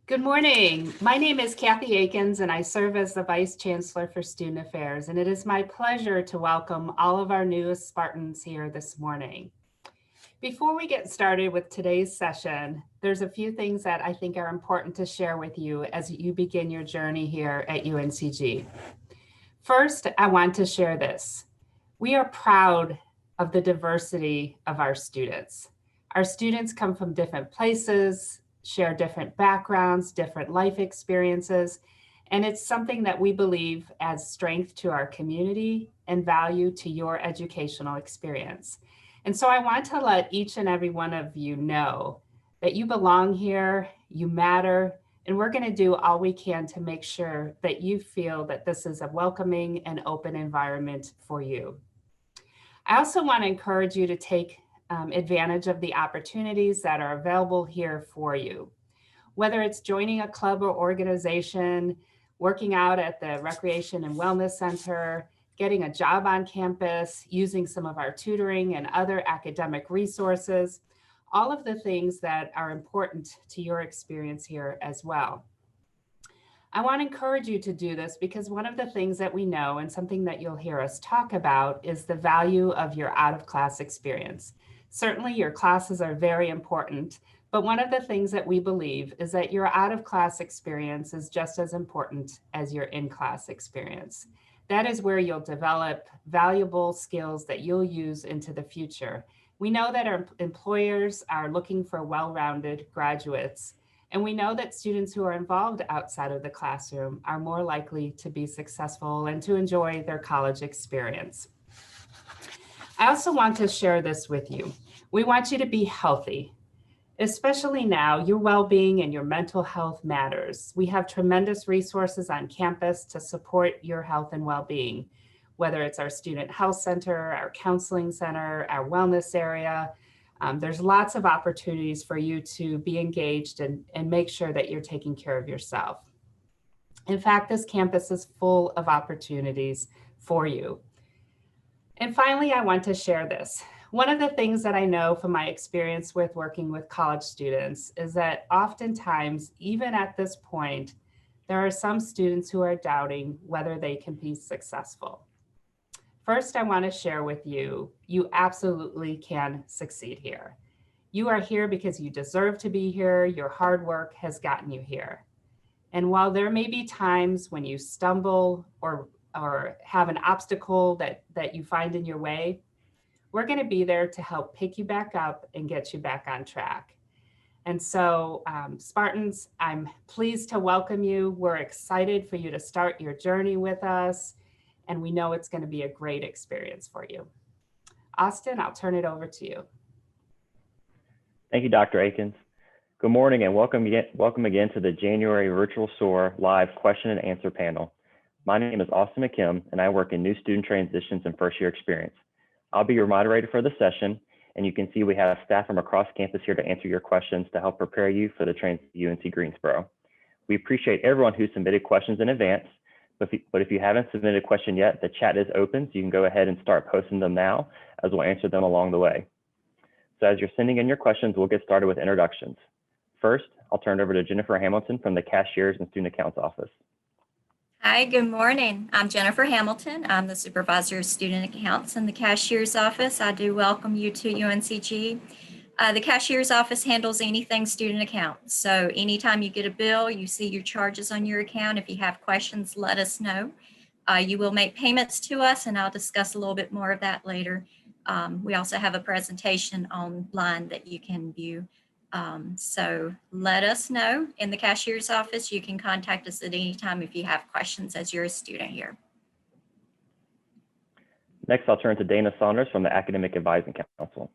Good morning. My name is Kathy Akins, and I serve as the Vice Chancellor for Student Affairs. And it is my pleasure to welcome all of our newest Spartans here this morning. Before we get started with today's session, there's a few things that I think are important to share with you as you begin your journey here at UNCG. First, I want to share this. We are proud of the diversity of our students. Our students come from different places, share different backgrounds, different life experiences, and it's something that we believe adds strength to our community and value to your educational experience. And so I want to let each and every one of you know that you belong here, you matter, and we're going to do all we can to make sure that you feel that this is a welcoming and open environment for you. I also want to encourage you to take advantage of the opportunities that are available here for you. Whether it's joining a club or organization, working out at the Recreation and Wellness Center, getting a job on campus, using some of our tutoring and other academic resources, all of the things that are important to your experience here as well. I want to encourage you to do this because one of the things that we know and something that you'll hear us talk about is the value of your out-of-class experience. Certainly your classes are very important, but one of the things that we believe is that your out-of-class experience is just as important as your in-class experience. That is where you'll develop valuable skills that you'll use into the future. We know that our employers are looking for well-rounded graduates, and we know that students who are involved outside of the classroom are more likely to be successful and to enjoy their college experience. I also want to share this with you. We want you to be healthy. Especially now, your well-being and your mental health matters. We have tremendous resources on campus to support your health and well-being, whether it's our student health center, our counseling center, our wellness area. There's lots of opportunities for you to be engaged and make sure that you're taking care of yourself. In fact, this campus is full of opportunities for you. And finally, I want to share this. One of the things that I know from my experience with working with college students is that oftentimes, even at this point, there are some students who are doubting whether they can be successful. First, I want to share with you, you absolutely can succeed here. You are here because you deserve to be here. Your hard work has gotten you here. And while there may be times when you stumble or have an obstacle that you find in your way, we're going to be there to help pick you back up and get you back on track. And so, Spartans, I'm pleased to welcome you. We're excited for you to start your journey with us. And we know it's going to be a great experience for you. Austin, I'll turn it over to you. Thank you, Dr. Akins. Good morning and welcome again to the January Virtual SOAR Live Question and Answer panel. My name is Austin McKim and I work in New Student Transitions and First Year Experience. I'll be your moderator for the session, and you can see we have staff from across campus here to answer your questions to help prepare you for the transition to UNC Greensboro. We appreciate everyone who submitted questions in advance. But if you haven't submitted a question yet, the chat is open, so you can go ahead and start posting them now, as we'll answer them along the way. So as you're sending in your questions, we'll get started with introductions. First, I'll turn it over to Jennifer Hamilton from the Cashiers and Student Accounts office. Hi, good morning. I'm Jennifer Hamilton. I'm the Supervisor of Student Accounts in the Cashier's office. I do welcome you to UNCG. The Cashier's office handles anything student accounts. So anytime you get a bill, you see your charges on your account. If you have questions, let us know. You will make payments to us, and I'll discuss a little bit more of that later. We also have a presentation online that you can view. So let us know in the Cashier's office. You can contact us at any time if you have questions as you're a student here. Next, I'll turn to Dana Saunders from the Academic Advising Council.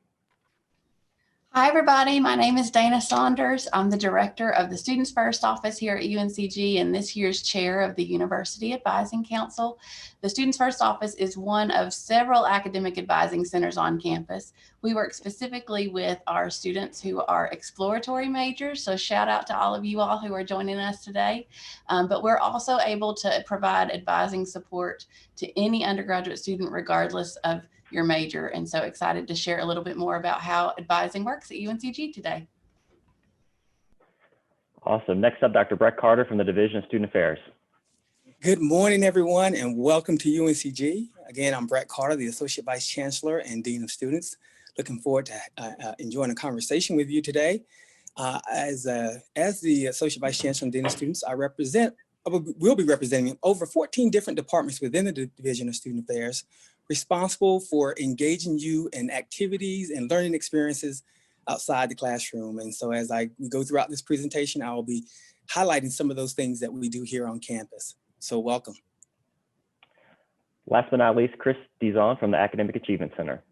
Hi, everybody. My name is Dana Saunders. I'm the director of the Students First office here at UNCG and this year's chair of the University Advising Council. The Students First office is one of several academic advising centers on campus. We work specifically with our students who are exploratory majors, so shout out to all of you all who are joining us today. But we're also able to provide advising support to any undergraduate student regardless of your major, and so excited to share a little bit more about how advising works at UNCG today. Awesome. Next up, Dr. Brett Carter from the Division of Student Affairs. Good morning, everyone, and welcome to UNCG. Again, I'm Brett Carter, the Associate Vice Chancellor and Dean of Students. Looking forward to enjoying a conversation with you today. As the Associate Vice Chancellor and Dean of Students, will be representing over 14 different departments within the Division of Student Affairs, responsible for engaging you in activities and learning experiences outside the classroom. And so as we go throughout this presentation, I will be highlighting some of those things that we do here on campus. So welcome. Last but not least, Chris Dizon from the Academic Achievement Center.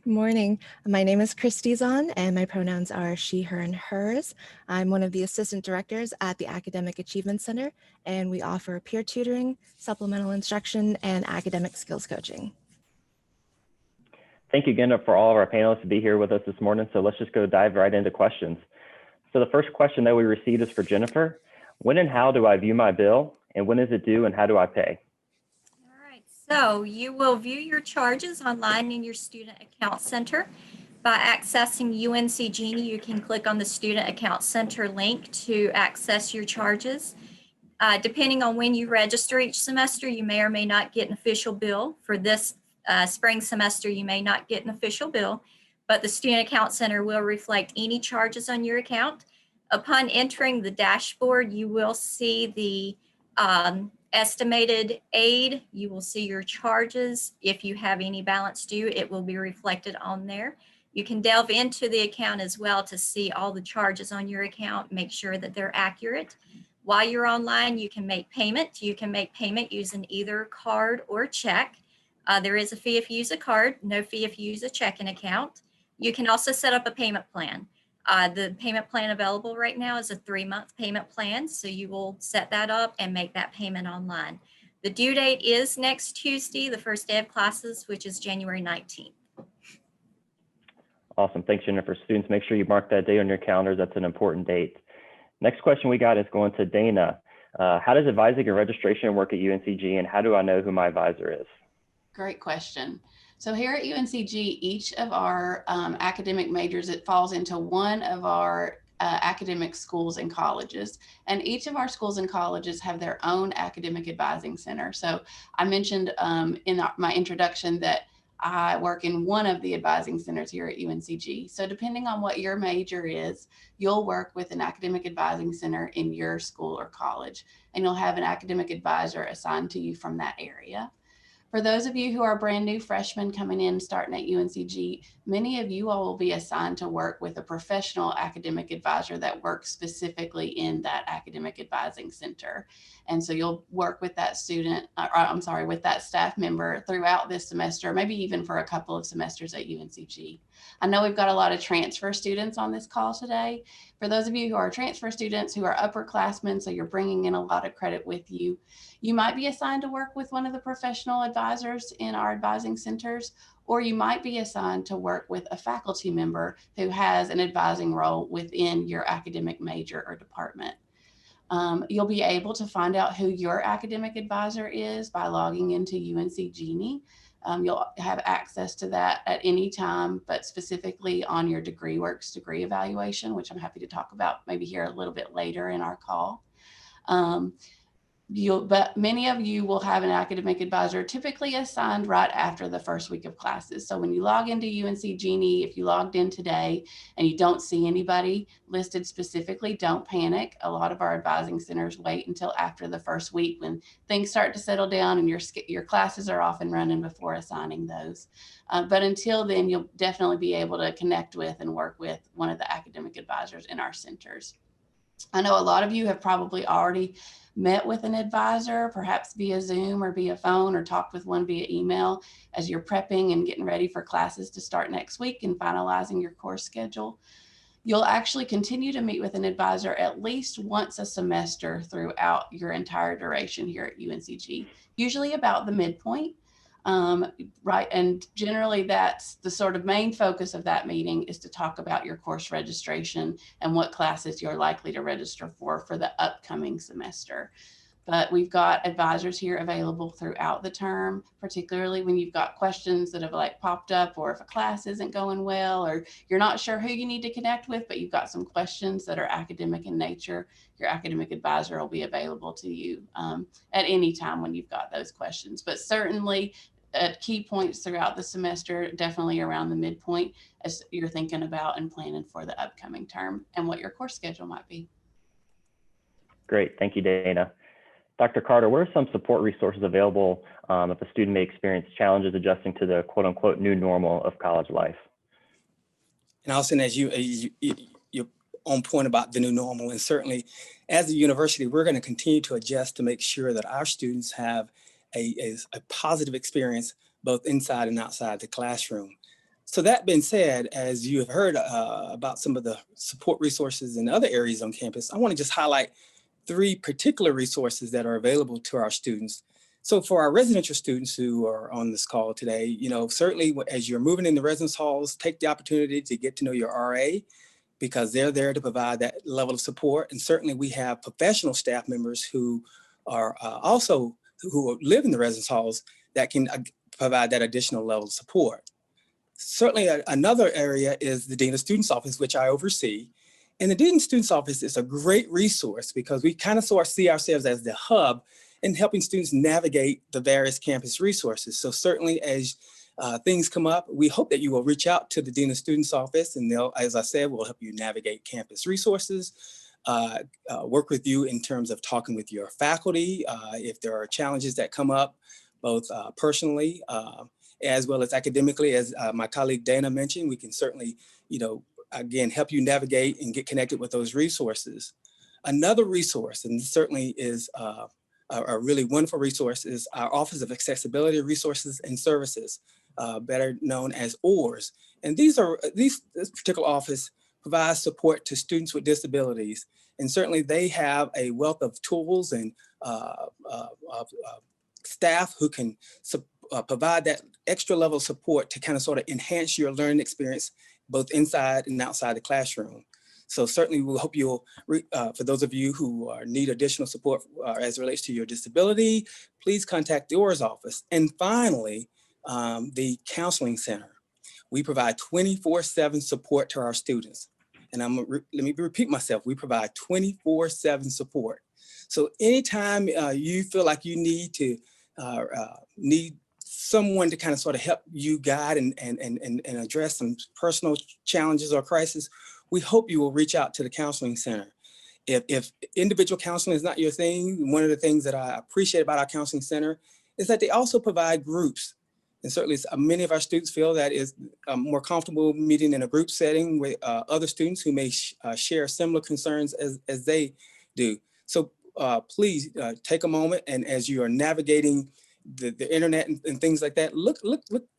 Good morning. My name is Chris Dizon and my pronouns are she, her, and hers. I'm one of the assistant directors at the Academic Achievement Center, and we offer peer tutoring, supplemental instruction, and academic skills coaching. Thank you again for all of our panelists to be here with us this morning. So let's just go dive right into questions. So the first question that we received is for Jennifer. When and how do I view my bill? And when is it due and how do I pay? All right, so you will view your charges online in your Student Account Center. By accessing UNC Genie, you can click on the Student Account Center link to access your charges. Depending on when you register each semester, you may or may not get an official bill. For this spring semester, you may not get an official bill, but the Student Account Center will reflect any charges on your account. Upon entering the dashboard, you will see the estimated aid. You will see your charges. If you have any balance due, it will be reflected on there. You can delve into the account as well to see all the charges on your account, make sure that they're accurate. While you're online, you can make payment. You can make payment using either card or check. There is a fee if you use a card, no fee if you use a checking account. You can also set up a payment plan. The payment plan available right now is a 3-month payment plan. So you will set that up and make that payment online. The due date is next Tuesday, the first day of classes, which is January 19th. Awesome. Thanks, Jennifer. Students, make sure you mark that day on your calendars. That's an important date. Next question we got is going to Dana. How does advising and registration work at UNCG, and how do I know who my advisor is? Great question. So here at UNCG, each of our academic majors, it falls into one of our academic schools and colleges. And each of our schools and colleges have their own academic advising center. So I mentioned in my introduction that I work in one of the advising centers here at UNCG. So depending on what your major is, you'll work with an academic advising center in your school or college, and you'll have an academic advisor assigned to you from that area. For those of you who are brand new freshmen coming in starting at UNCG, many of you all will be assigned to work with a professional academic advisor that works specifically in that academic advising center. And so you'll work with that with that staff member throughout this semester, maybe even for a couple of semesters at UNCG. I know we've got a lot of transfer students on this call today. For those of you who are transfer students who are upperclassmen, so you're bringing in a lot of credit with you, you might be assigned to work with one of the professional advisors in our advising centers, or you might be assigned to work with a faculty member who has an advising role within your academic major or department. You'll be able to find out who your academic advisor is by logging into UNC Genie. You'll have access to that at any time, but specifically on your DegreeWorks degree evaluation, which I'm happy to talk about maybe here a little bit later in our call. But many of you will have an academic advisor typically assigned right after the first week of classes. So when you log into UNC Genie, if you logged in today and you don't see anybody listed specifically, don't panic. A lot of our advising centers wait until after the first week when things start to settle down and your classes are off and running before assigning those. But until then, you'll definitely be able to connect with and work with one of the academic advisors in our centers. I know a lot of you have probably already met with an advisor, perhaps via Zoom or via phone, or talked with one via email as you're prepping and getting ready for classes to start next week and finalizing your course schedule. You'll actually continue to meet with an advisor at least once a semester throughout your entire duration here at UNCG, usually about the midpoint. Right, and generally that's the sort of main focus of that meeting is to talk about your course registration and what classes you're likely to register for the upcoming semester. but we've got advisors here available throughout the term, particularly when you've got questions that have like popped up, or if a class isn't going well, or you're not sure who you need to connect with, but you've got some questions that are academic in nature. Your academic advisor will be available to you at any time when you've got those questions. But certainly at key points throughout the semester, definitely around the midpoint as you're thinking about and planning for the upcoming term and what your course schedule might be. Great, thank you, Dana. Dr. Carter, what are some support resources available if a student may experience challenges adjusting to the quote unquote new normal of college life? And Austin, as you're on point about the new normal, and certainly as a university, we're going to continue to adjust to make sure that our students have a positive experience both inside and outside the classroom. So that being said, as you have heard about some of the support resources in other areas on campus, I want to just highlight 3 particular resources that are available to our students. So for our residential students who are on this call today, you know, certainly as you're moving into residence halls, take the opportunity to get to know your RA, because they're there to provide that level of support. And certainly we have professional staff members who are who live in the residence halls that can provide that additional level of support. Certainly another area is the Dean of Students Office, which I oversee. And the Dean of Students Office is a great resource because we kind of see ourselves as the hub in helping students navigate the various campus resources. So certainly as things come up, we hope that you will reach out to the Dean of Students Office, and they'll, as I said, will help you navigate campus resources, work with you in terms of talking with your faculty if there are challenges that come up, both personally as well as academically. As my colleague Dana mentioned, we can certainly, you know, again, help you navigate and get connected with those resources. Another resource, and certainly is a really wonderful resource, is our Office of Accessibility Resources and Services, better known as OARS. And this particular office provides support to students with disabilities. And certainly they have a wealth of tools and staff who can provide that extra level of support to kind of sort of enhance your learning experience, both inside and outside the classroom. So certainly we'll hope you'll, for those of you who need additional support as it relates to your disability, please contact the OARS office. And finally, the Counseling Center. We provide 24/7 support to our students. And let me repeat myself, we provide 24/7 support. So anytime you feel like you need someone to kind of sort of help you guide and address some personal challenges or crisis, we hope you will reach out to the Counseling Center. If individual counseling is not your thing, one of the things that I appreciate about our Counseling Center is that they also provide groups. And certainly many of our students feel that is more comfortable meeting in a group setting with other students who may share similar concerns as they do. So please take a moment, and as you are navigating the internet and things like that, look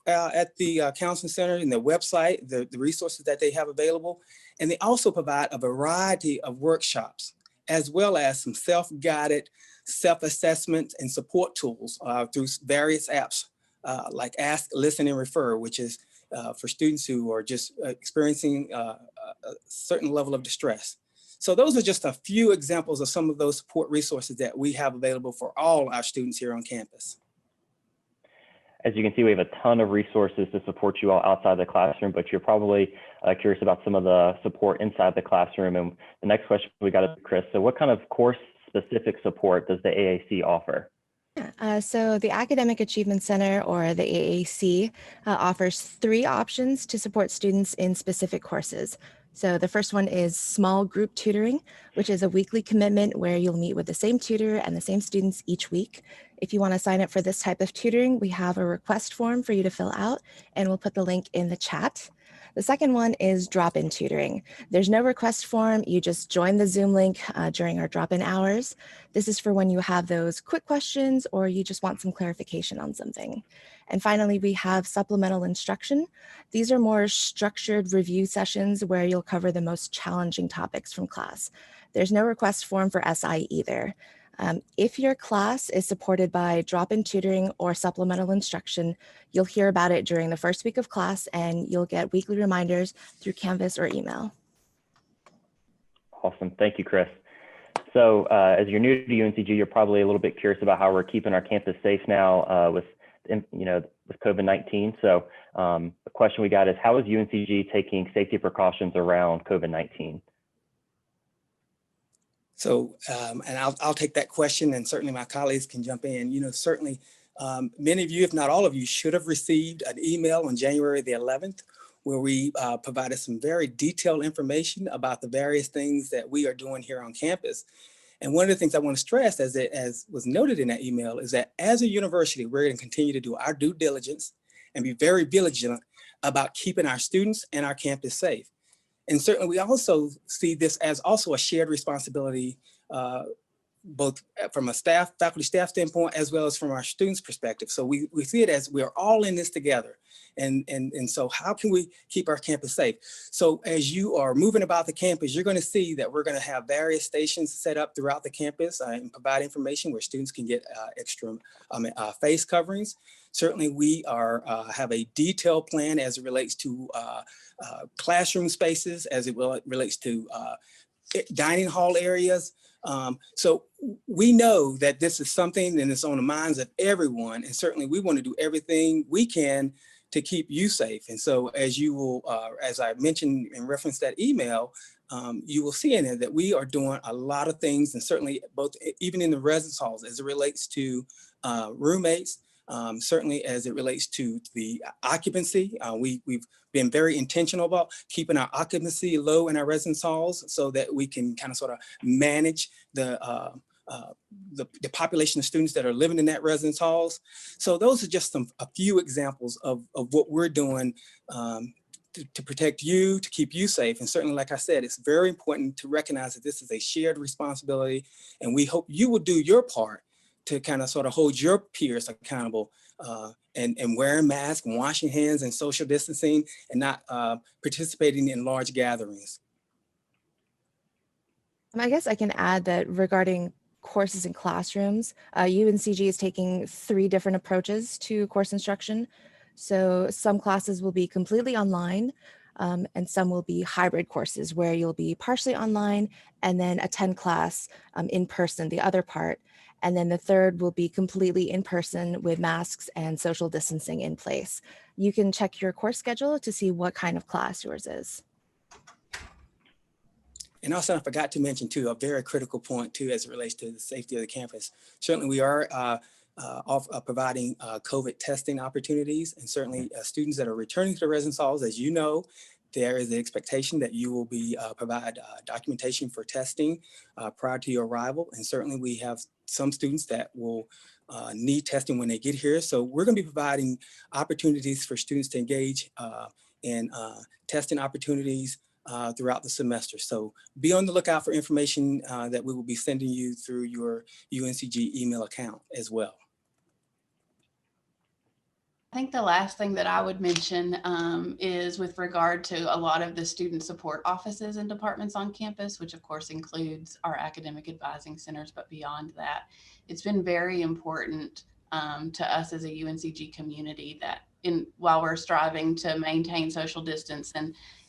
at the Counseling Center and their website, the resources that they have available. And they also provide a variety of workshops, as well as some self-guided self-assessment and support tools through various apps like Ask, Listen, and Refer, which is for students who are just experiencing a certain level of distress. So those are just a few examples of some of those support resources that we have available for all our students here on campus. As you can see, we have a ton of resources to support you all outside the classroom, but you're probably curious about some of the support inside the classroom. And the next question we got is Chris. So what kind of course-specific support does the AAC offer? So the Academic Achievement Center, or the AAC, offers 3 options to support students in specific courses. So the first one is small group tutoring, which is a weekly commitment where you'll meet with the same tutor and the same students each week. If you want to sign up for this type of tutoring, we have a request form for you to fill out, and we'll put the link in the chat. The second one is drop-in tutoring. There's no request form. You just join the Zoom link during our drop-in hours. This is for when you have those quick questions or you just want some clarification on something. And finally, we have supplemental instruction. These are more structured review sessions where you'll cover the most challenging topics from class. There's no request form for SI either. If your class is supported by drop-in tutoring or supplemental instruction, you'll hear about it during the first week of class, and you'll get weekly reminders through Canvas or email. Awesome. Thank you, Chris. So as you're new to UNCG, you're probably a little bit curious about how we're keeping our campus safe now with COVID-19. So the question we got is, how is UNCG taking safety precautions around COVID-19? So, and I'll take that question, and certainly my colleagues can jump in. Certainly many of you, if not all of you, should have received an email on January the 11th, where we provided some very detailed information about the various things that we are doing here on campus. And one of the things I want to stress, as was noted in that email, is that as a university, we're going to continue to do our due diligence and be very vigilant about keeping our students and our campus safe. And certainly we also see this as also a shared responsibility, both from a faculty staff standpoint, as well as from our students' perspective. So we see it as we're all in this together. And so how can we keep our campus safe? So as you are moving about the campus, you're going to see that we're going to have various stations set up throughout the campus and provide information where students can get extra face coverings. Certainly we have a detailed plan as it relates to classroom spaces, as it relates to dining hall areas. So we know that this is something and it's on the minds of everyone. And certainly we want to do everything we can to keep you safe. And so as you will, as I mentioned in reference to that email, you will see in it that we are doing a lot of things, and certainly both, even in the residence halls, as it relates to roommates, certainly as it relates to the occupancy. We've been very intentional about keeping our occupancy low in our residence halls so that we can kind of sort of manage the population of students that are living in that residence halls. So those are just a few examples of what we're doing to protect you, to keep you safe. And certainly, like I said, it's very important to recognize that this is a shared responsibility, and we hope you will do your part to kind of sort of hold your peers accountable and wearing masks and washing hands and social distancing and not participating in large gatherings. I guess I can add that regarding courses in classrooms, UNCG is taking 3 different approaches to course instruction. So some classes will be completely online, and some will be hybrid courses where you'll be partially online and then attend class in person, the other part. And then the third will be completely in person with masks and social distancing in place. You can check your course schedule to see what kind of class yours is. And also, I forgot to mention too, a very critical point too, as it relates to the safety of the campus. Certainly we are providing COVID testing opportunities, and certainly students that are returning to the residence halls, as you know, there is the expectation that you will be provide documentation for testing prior to your arrival. And certainly we have some students that will need testing when they get here. So we're going to be providing opportunities for students to engage in testing opportunities throughout the semester. So be on the lookout for information that we will be sending you through your UNCG email account as well. I think the last thing that I would mention is with regard to a lot of the student support offices and departments on campus, which of course includes our academic advising centers, but beyond that, it's been very important to us as a UNCG community that while we're striving to maintain social distance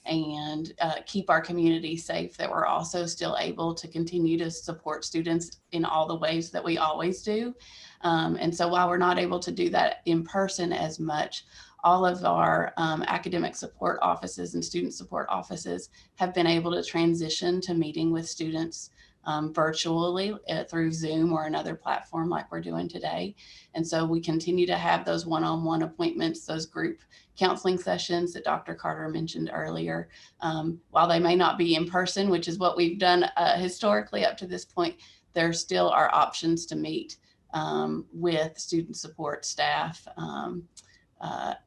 and keep our community safe, that we're also still able to continue to support students in all the ways that we always do. And so while we're not able to do that in person as much, all of our academic support offices and student support offices have been able to transition to meeting with students virtually through Zoom or another platform like we're doing today. And so we continue to have those one-on-one appointments, those group counseling sessions that Dr. Carter mentioned earlier. While they may not be in person, which is what we've done historically up to this point, there still are options to meet with student support staff,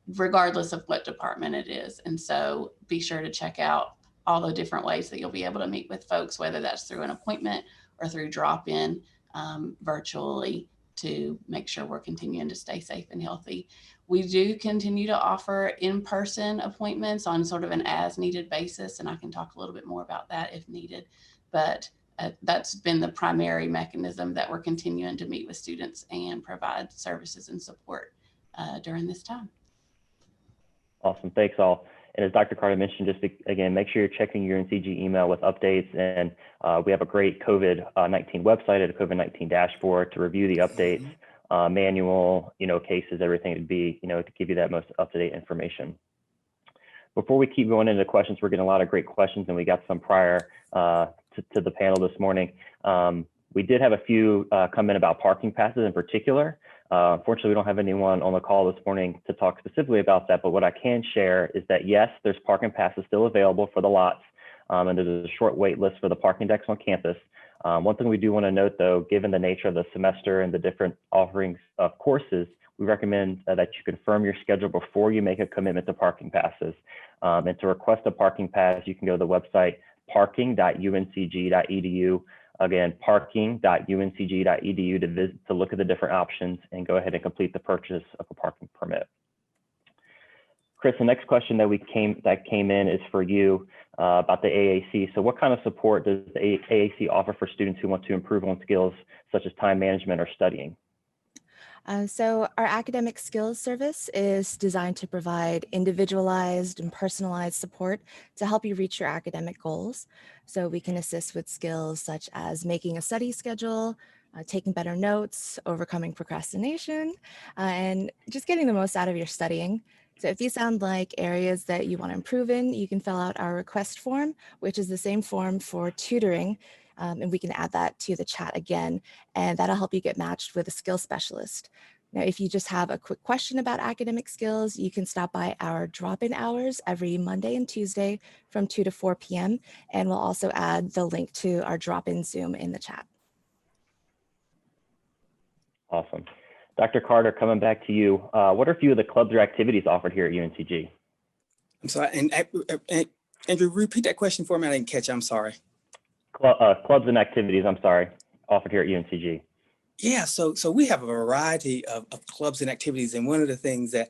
regardless of what department it is. And so be sure to check out all the different ways that you'll be able to meet with folks, whether that's through an appointment or through drop-in virtually, to make sure we're continuing to stay safe and healthy. We do continue to offer in-person appointments on sort of an as-needed basis, and I can talk a little bit more about that if needed, but that's been the primary mechanism that we're continuing to meet with students and provide services and support during this time. Awesome, thanks all. And as Dr. Carter mentioned, just again, make sure you're checking your UNCG email with updates. And we have a great COVID-19 website at a COVID-19 dashboard to review the updates, manual, cases, everything to be, to give you that most up-to-date information. Before we keep going into questions, we're getting a lot of great questions, and we got some prior to the panel this morning. We did have a few come in about parking passes in particular. Unfortunately, we don't have anyone on the call this morning to talk specifically about that, but what I can share is that yes, there's parking passes still available for the lots, and there's a short wait list for the parking decks on campus. One thing we do want to note though, given the nature of the semester and the different offerings of courses, we recommend that you confirm your schedule before you make a commitment to parking passes. And to request a parking pass, you can go to the website parking.uncg.edu. Again, parking.uncg.edu to look at the different options and go ahead and complete the purchase of a parking permit. Chris, the next question that came in is for you about the AAC. So what kind of support does the AAC offer for students who want to improve on skills such as time management or studying? So our academic skills service is designed to provide individualized and personalized support to help you reach your academic goals. So we can assist with skills such as making a study schedule, taking better notes, overcoming procrastination, and just getting the most out of your studying. So if these sound like areas that you want to improve in, you can fill out our request form, which is the same form for tutoring. And we can add that to the chat again, and that'll help you get matched with a skill specialist. Now, if you just have a quick question about academic skills, you can stop by our drop-in hours every Monday and Tuesday from 2 to 4 p.m. And we'll also add the link to our drop-in Zoom in the chat. Awesome. Dr. Carter, coming back to you, what are a few of the clubs or activities offered here at UNCG? I'm sorry, and Andrew, repeat that question for me. I didn't catch it. I'm sorry. Clubs and activities, I'm sorry, offered here at UNCG. Yeah, so we have a variety of clubs and activities, and one of the things that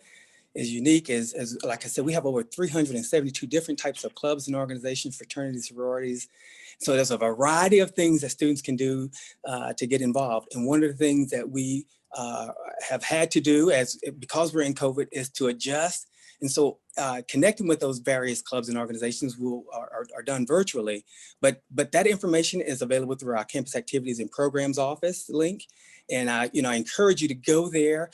is unique is, like I said, we have over 372 different types of clubs and organizations, fraternities, sororities. So there's a variety of things that students can do to get involved. And one of the things that we have had to do because we're in COVID is to adjust. And so connecting with those various clubs and organizations are done virtually, but that information is available through our campus activities and programs office link. And I encourage you to go there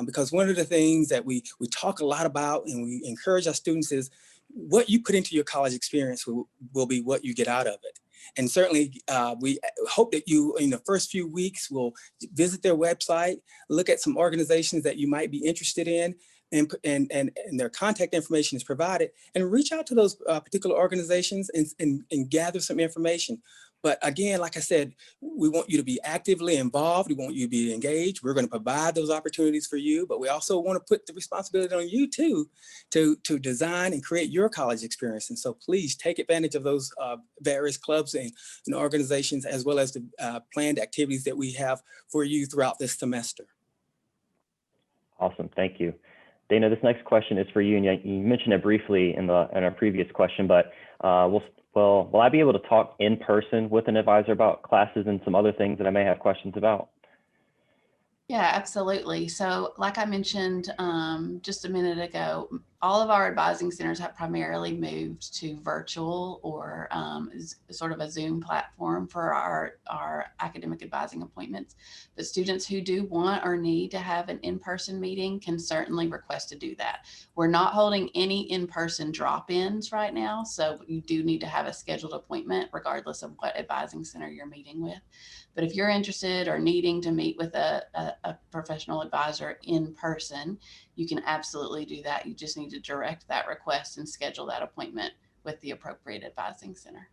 because one of the things that we talk a lot about and we encourage our students is what you put into your college experience will be what you get out of it. And certainly we hope that you, in the first few weeks, will visit their website, look at some organizations that you might be interested in, and their contact information is provided, and reach out to those particular organizations and gather some information. But again, like I said, we want you to be actively involved. We want you to be engaged. We're going to provide those opportunities for you, but we also want to put the responsibility on you too, to design and create your college experience. And so please take advantage of those various clubs and organizations, as well as the planned activities that we have for you throughout this semester. Awesome, thank you. Dana, this next question is for you, and you mentioned it briefly in our previous question, but will I be able to talk in person with an advisor about classes and some other things that I may have questions about? Yeah, absolutely. So like I mentioned just a minute ago, all of our advising centers have primarily moved to virtual or sort of a Zoom platform for our academic advising appointments. But students who do want or need to have an in-person meeting can certainly request to do that. We're not holding any in-person drop-ins right now, so you do need to have a scheduled appointment regardless of what advising center you're meeting with. But if you're interested or needing to meet with a professional advisor in person, you can absolutely do that. You just need to direct that request and schedule that appointment with the appropriate advising center.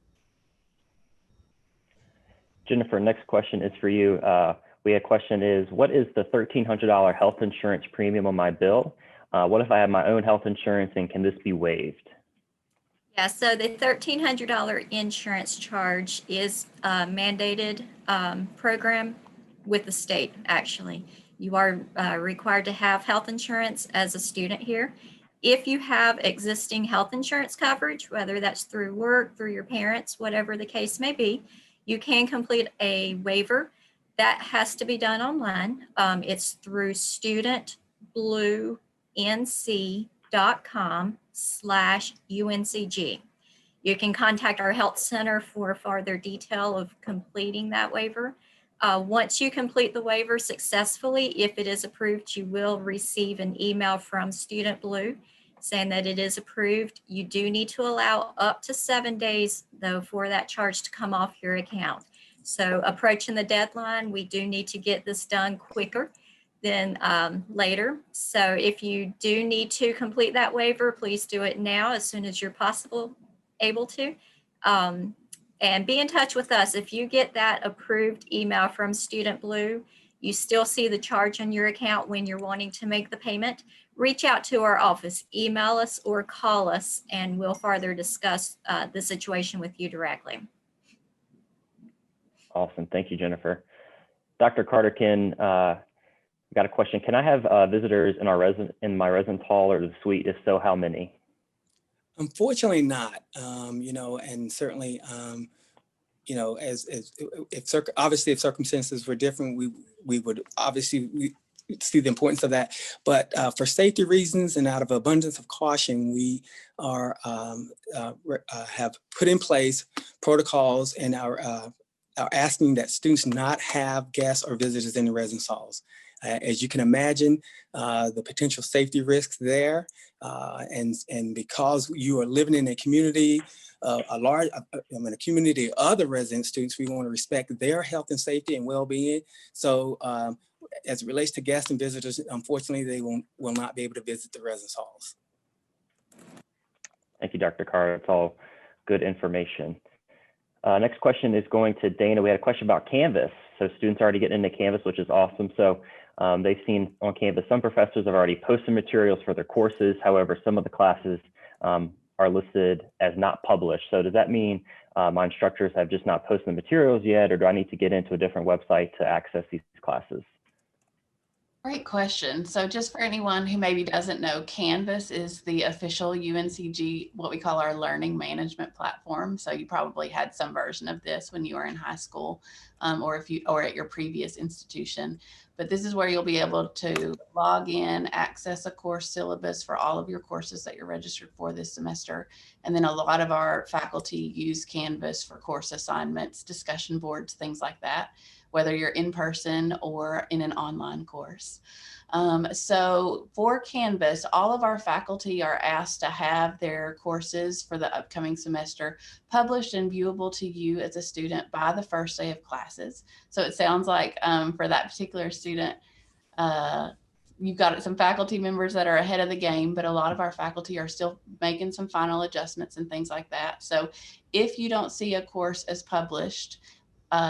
Jennifer, next question is for you. A question is, what is the $1,300 health insurance premium on my bill? What if I have my own health insurance, and can this be waived? Yeah, so the $1,300 insurance charge is a mandated program with the state, actually. You are required to have health insurance as a student here. If you have existing health insurance coverage, whether that's through work, through your parents, whatever the case may be, you can complete a waiver. That has to be done online. It's through studentbluenc.org. www.cashiers.com/UNCG. You can contact our health center for further detail of completing that waiver. Once you complete the waiver successfully, if it is approved, you will receive an email from Student Blue saying that it is approved. You do need to allow up to 7 days, though, for that charge to come off your account. So approaching the deadline, we do need to get this done quicker than later. So if you do need to complete that waiver, please do it now as soon as you're able to. And be in touch with us. If you get that approved email from Student Blue, you still see the charge on your account when you're wanting to make the payment, reach out to our office, email us or call us, and we'll further discuss the situation with you directly. Awesome. Thank you, Jennifer. Dr. Carter, got a question. Can I have visitors in my residence hall or the suite? If so, how many? Unfortunately not, and certainly, obviously if circumstances were different, we would obviously see the importance of that. But for safety reasons and out of abundance of caution, we have put in place protocols and are asking that students not have guests or visitors in the residence halls. As you can imagine, the potential safety risks there, and because you are living in a community, a community of other resident students, we want to respect their health and safety and well-being. So as it relates to guests and visitors, unfortunately, they will not be able to visit the residence halls. Thank you, Dr. Carter. It's all good information. Next question is going to Dana. We had a question about Canvas. So students are already getting into Canvas, which is awesome. So they've seen on Canvas, some professors have already posted materials for their courses. However, some of the classes are listed as not published. So does that mean my instructors have just not posted the materials yet, or do I need to get into a different website to access these classes? Great question. So just for anyone who maybe doesn't know, Canvas is the official UNCG, what we call our learning management platform. So you probably had some version of this when you were in high school, or at your previous institution. But this is where you'll be able to log in, access a course syllabus for all of your courses that you're registered for this semester. And then a lot of our faculty use Canvas for course assignments, discussion boards, things like that, whether you're in person or in an online course. So for Canvas, all of our faculty are asked to have their courses for the upcoming semester published and viewable to you as a student by the first day of classes. So it sounds like for that particular student, you've got some faculty members that are ahead of the game, but a lot of our faculty are still making some final adjustments and things like that. So if you don't see a course as published,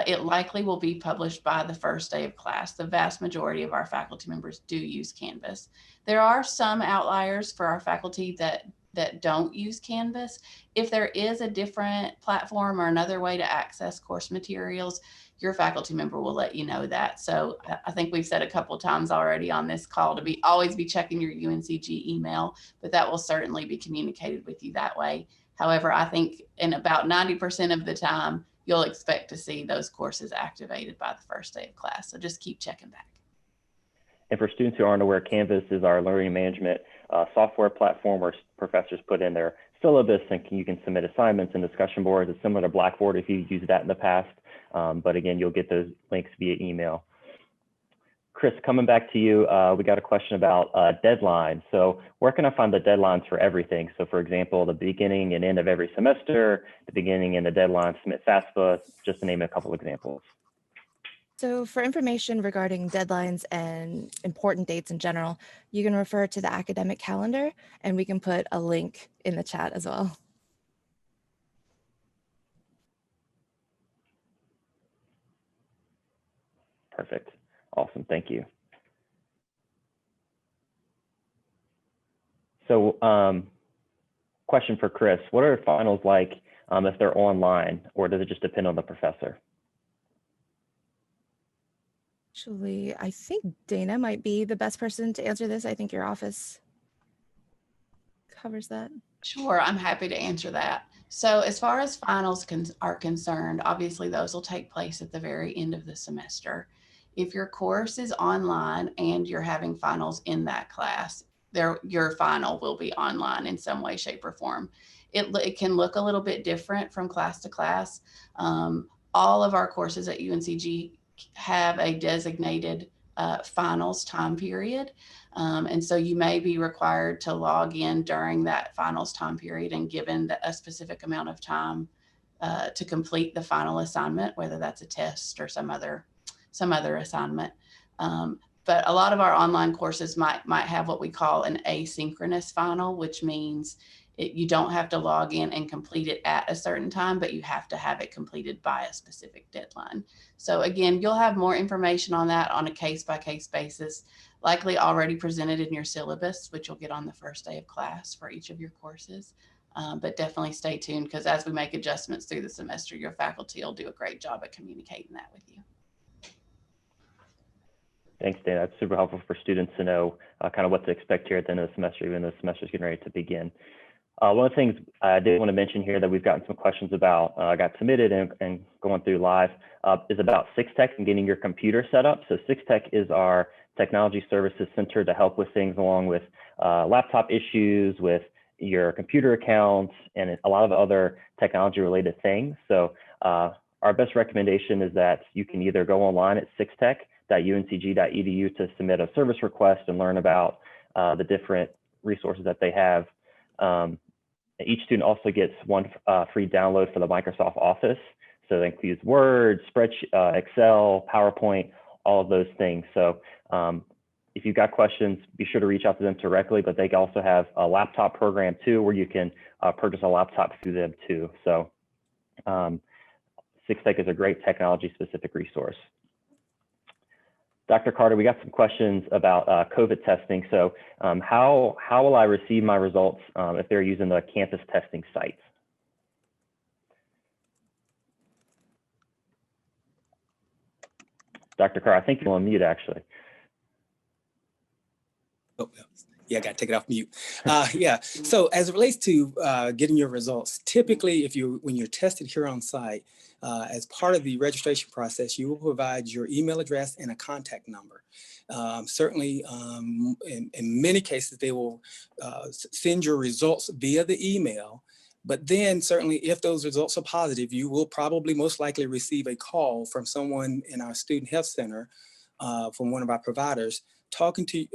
it likely will be published by the first day of class. The vast majority of our faculty members do use Canvas. There are some outliers for our faculty that don't use Canvas. If there is a different platform or another way to access course materials, your faculty member will let you know that. So I think we've said a couple of times already on this call to always be checking your UNCG email, but that will certainly be communicated with you that way. However, I think in about 90% of the time, you'll expect to see those courses activated by the first day of class. So just keep checking back. And for students who aren't aware, Canvas is our learning management software platform where professors put in their syllabus and you can submit assignments and discussion boards. It's similar to Blackboard if you've used that in the past. But again, you'll get those links via email. Chris, coming back to you, we got a question about deadlines. So where can I find the deadlines for everything? So for example, the beginning and end of every semester, the beginning and the deadline to submit FAFSA, just to name a couple examples. So for information regarding deadlines and important dates in general, you can refer to the academic calendar, and we can put a link in the chat as well. Perfect. Awesome. Thank you. So question for Chris, what are finals like if they're online, or does it just depend on the professor? Actually, I think Dana might be the best person to answer this. I think your office covers that. Sure, I'm happy to answer that. So as far as finals are concerned, obviously those will take place at the very end of the semester. If your course is online and you're having finals in that class, your final will be online in some way, shape, or form. It can look a little bit different from class to class. All of our courses at UNCG have a designated finals time period. And so you may be required to log in during that finals time period and given a specific amount of time to complete the final assignment, whether that's a test or some other assignment. But a lot of our online courses might have what we call an asynchronous final, which means you don't have to log in and complete it at a certain time, but you have to have it completed by a specific deadline. So again, you'll have more information on that on a case-by-case basis, likely already presented in your syllabus, which you'll get on the first day of class for each of your courses. But definitely stay tuned, because as we make adjustments through the semester, your faculty will do a great job at communicating that with you. Thanks, Dana. That's super helpful for students to know kind of what to expect here at the end of the semester, even though the semester is getting ready to begin. One of the things I did want to mention here that we've gotten some questions about, got submitted and going through live, is about SixTech and getting your computer set up. So SixTech is our technology services center to help with things along with laptop issues, with your computer accounts, and a lot of other technology related things. So our best recommendation is that you can either go online at sixtech.uncg.edu to submit a service request and learn about the different resources that they have. Each student also gets one free download for the Microsoft Office. So that includes Word, Spreadsheet, Excel, PowerPoint, all of those things. So if you've got questions, be sure to reach out to them directly, but they also have a laptop program too, where you can purchase a laptop through them too. So SixTech is a great technology specific resource. Dr. Carter, we got some questions about COVID testing. So how will I receive my results if they're using the campus testing sites? Dr. Carter, I think you're on mute actually. Oh, yeah, I got to take it off mute. Yeah, so as it relates to getting your results, typically when you're tested here on site, as part of the registration process, you will provide your email address and a contact number. Certainly, in many cases, they will send your results via the email. But then certainly if those results are positive, you will probably most likely receive a call from someone in our Student Health Center, from one of our providers, talking to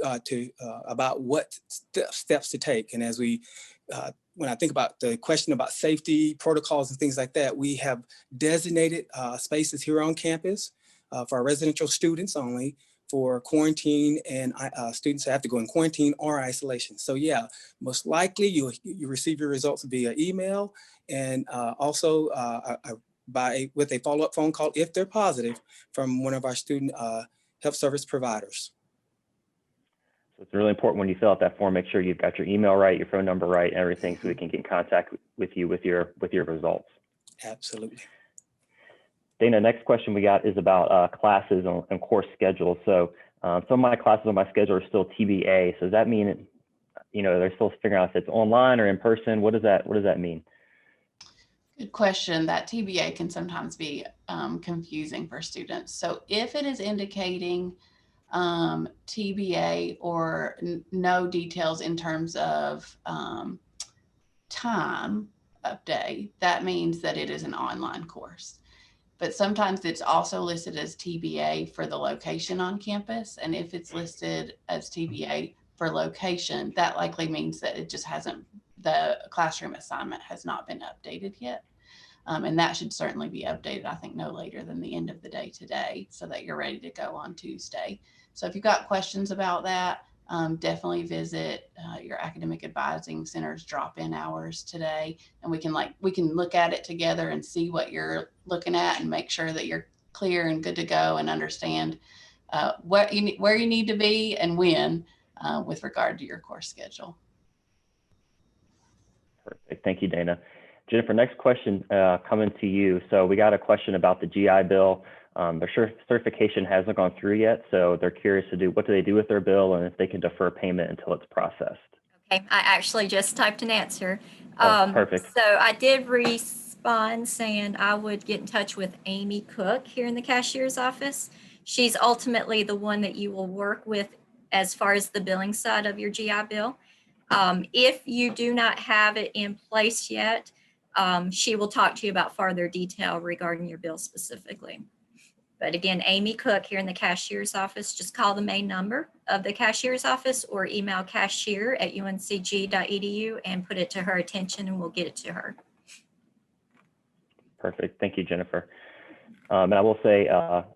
about what steps to take. And as when I think about the question about safety protocols and things like that, we have designated spaces here on campus for our residential students only for quarantine and students that have to go in quarantine or isolation. So yeah, most likely you receive your results via email and also with a follow-up phone call if they're positive from one of our student health service providers. So it's really important when you fill out that form, make sure you've got your email right, your phone number right, and everything, so we can get in contact with you with your results. Absolutely. Dana, next question we got is about classes and course schedules. So some of my classes on my schedule are still TBA. So does that mean, they're still figuring out if it's online or in person? What does that mean? Good question. That TBA can sometimes be confusing for students. So if it is indicating TBA or no details in terms of time of day, that means that it is an online course. But sometimes it's also listed as TBA for the location on campus. And if it's listed as TBA for location, that likely means that it just the classroom assignment has not been updated yet. And that should certainly be updated, I think, no later than the end of the day today, so that you're ready to go on Tuesday. So if you've got questions about that, definitely visit your academic advising center's drop-in hours today, and we can look at it together and see what you're looking at and make sure that you're clear and good to go and understand where you need to be and when with regard to your course schedule. Perfect. Thank you, Dana. Jennifer, next question coming to you. So we got a question about the GI Bill. Their certification hasn't gone through yet, so they're curious to what do they do with their bill and if they can defer payment until it's processed. Okay, I actually just typed an answer. Perfect. So I did respond saying I would get in touch with Amy Cook here in the cashier's office. She's ultimately the one that you will work with as far as the billing side of your GI Bill. If you do not have it in place yet, she will talk to you about further detail regarding your bill specifically. But again, Amy Cook here in the cashier's office, just call the main number of the cashier's office or email cashier@uncg.edu and put it to her attention and we'll get it to her. Perfect. Thank you, Jennifer. And I will say,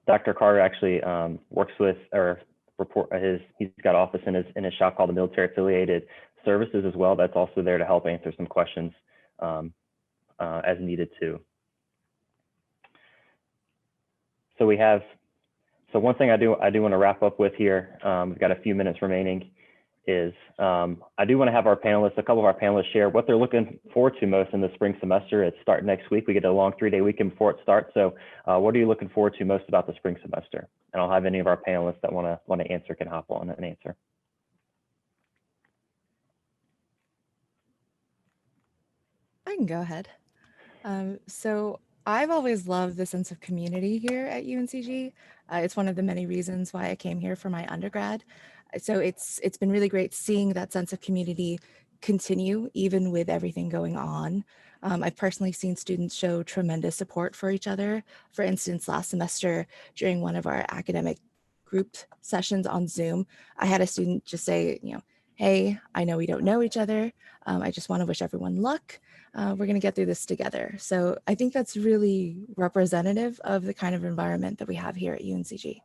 Dr. Carter actually works with, or he's got office in his shop called the Military Affiliated Services as well. That's also there to help answer some questions as needed too. So one thing I do want to wrap up with here, we've got a few minutes remaining, is I do want to have a couple of our panelists share what they're looking forward to most in the spring semester. It's starting next week. We get a long 3-day weekend before it starts. So what are you looking forward to most about the spring semester? And I'll have any of our panelists that want to answer can hop on and answer. I can go ahead. So I've always loved the sense of community here at UNCG. It's one of the many reasons why I came here for my undergrad. So it's been really great seeing that sense of community continue even with everything going on. I've personally seen students show tremendous support for each other. For instance, last semester during one of our academic group sessions on Zoom, I had a student just say, hey, I know we don't know each other. I just want to wish everyone luck. We're going to get through this together. So I think that's really representative of the kind of environment that we have here at UNCG.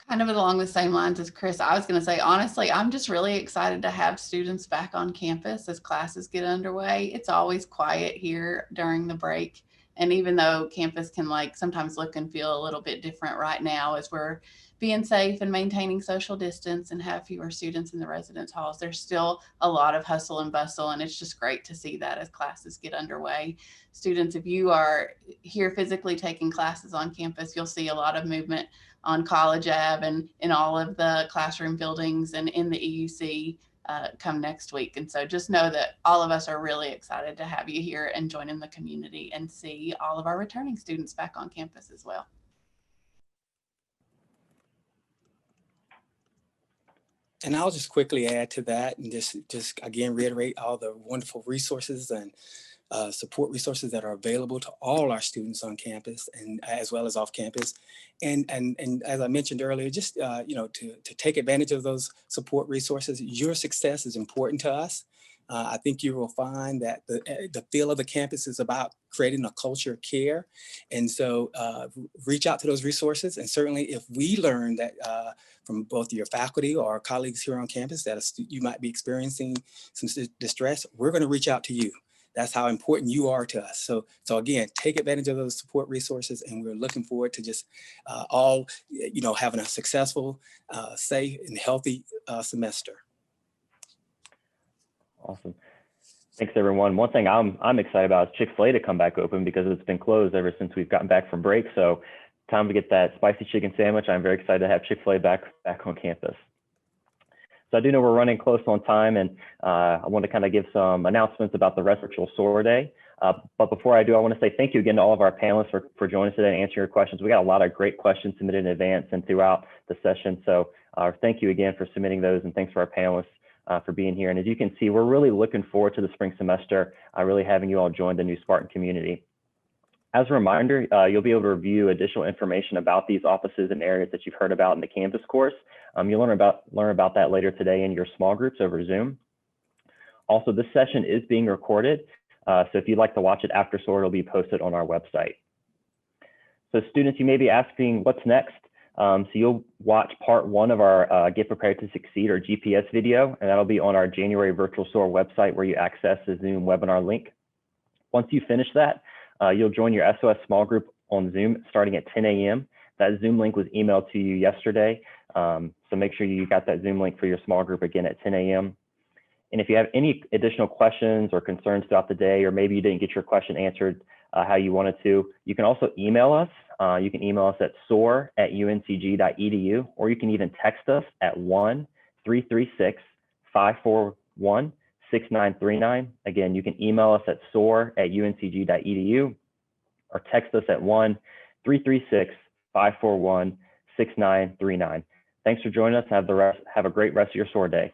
Kind of along the same lines as Chris, I was going to say, honestly, I'm just really excited to have students back on campus as classes get underway. It's always quiet here during the break. And even though campus can sometimes look and feel a little bit different right now as we're being safe and maintaining social distance and have fewer students in the residence halls, there's still a lot of hustle and bustle. And it's just great to see that as classes get underway. Students, if you are here physically taking classes on campus, you'll see a lot of movement on College Ave and in all of the classroom buildings and in the EUC come next week. And so just know that all of us are really excited to have you here and join in the community and see all of our returning students back on campus as well. And I'll just quickly add to that and just again reiterate all the wonderful resources and support resources that are available to all our students on campus and as well as off campus. And as I mentioned earlier, just to take advantage of those support resources. Your success is important to us. I think you will find that the feel of the campus is about creating a culture of care. And so reach out to those resources. And certainly if we learn that from both your faculty or our colleagues here on campus that you might be experiencing some distress, we're going to reach out to you. That's how important you are to us. So again, take advantage of those support resources, and we're looking forward to just all, having a successful, safe, and healthy semester. Awesome. Thanks, everyone. One thing I'm excited about is Chick-fil-A to come back open because it's been closed ever since we've gotten back from break. So time to get that spicy chicken sandwich. I'm very excited to have Chick-fil-A back on campus. So I do know we're running close on time, and I want to kind of give some announcements about the virtual SOAR Day. But before I do, I want to say thank you again to all of our panelists for joining us today and answering your questions. We got a lot of great questions submitted in advance and throughout the session. So thank you again for submitting those, and thanks for our panelists for being here. And as you can see, we're really looking forward to the spring semester, really having you all join the new Spartan community. As a reminder, you'll be able to review additional information about these offices and areas that you've heard about in the Canvas course. You'll learn about that later today in your small groups over Zoom. Also, this session is being recorded, so if you'd like to watch it after SOAR, it'll be posted on our website. So students, you may be asking what's next. So you'll watch part 1 of our Get Prepared to Succeed, or GPS video, and that'll be on our January Virtual SOAR website where you access the Zoom webinar link. Once you finish that, you'll join your SOS small group on Zoom starting at 10 a.m. That Zoom link was emailed to you yesterday, so make sure you got that Zoom link for your small group again at 10 a.m. And if you have any additional questions or concerns throughout the day, or maybe you didn't get your question answered how you wanted to, you can also email us. You can email us at soar@uncg.edu, or you can even text us at 1-336-541-6939. Again, you can email us at soar@uncg.edu, or text us at 1-336-541-6939. 6939. Thanks for joining us. Have a great rest of your SOAR day.